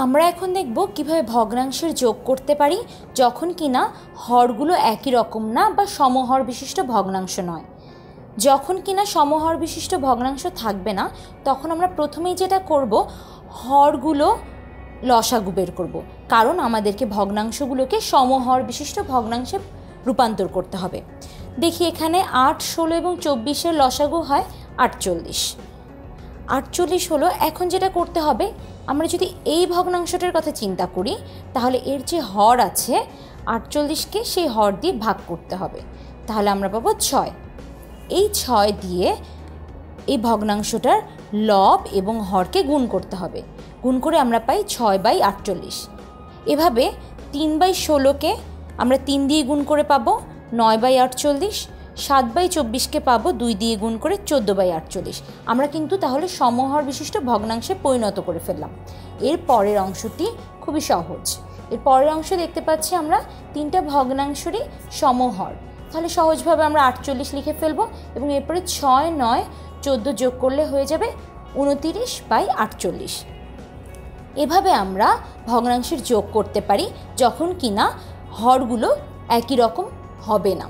আমরা এখন দেখব কিভাবে ভগ্নাংশের যোগ করতে পারি যখন কিনা হরগুলো একই রকম না বা সমহর বিশিষ্ট ভগ্নাংশ নয়। যখন কিনা সমহর বিশিষ্ট ভগ্নাংশ থাকবে না তখন আমরা প্রথমেই যেটা করব, হরগুলো লসাগু বের করব, কারণ আমাদেরকে ভগ্নাংশগুলোকে সমহর বিশিষ্ট ভগ্নাংশে রূপান্তর করতে হবে। দেখি এখানে 8, 16 এবং 24-এর লসাগু হয় 48। 48 হলো। এখন যেটা করতে হবে, আমরা যদি এই ভগ্নাংশটার কথা চিন্তা করি তাহলে এর যে হর আছে 48কে সেই হর দিয়ে ভাগ করতে হবে, তাহলে আমরা পাবো 6। এই 6 দিয়ে এই ভগ্নাংশটার লব এবং হরকে গুণ করতে হবে, গুণ করে আমরা পাই 6/48। এভাবে 3/16কে আমরা 3 দিয়ে গুণ করে পাবো 9/48, 7/24কে পাবো 2 দিয়ে গুণ করে 14/48। আমরা কিন্তু তাহলে সমহর বিশিষ্ট ভগ্নাংশে পরিণত করে ফেললাম। এর পরের অংশটি খুবই সহজ। এর পরের অংশ দেখতে পাচ্ছি আমরা 3টা ভগ্নাংশেরই সমহর, তাহলে সহজভাবে আমরা 48 লিখে ফেলবো এবং এরপরে 6, 9, 14 যোগ করলে হয়ে যাবে 29/48। এভাবে আমরা ভগ্নাংশের যোগ করতে পারি যখন কিনা হরগুলো একই রকম হবে না।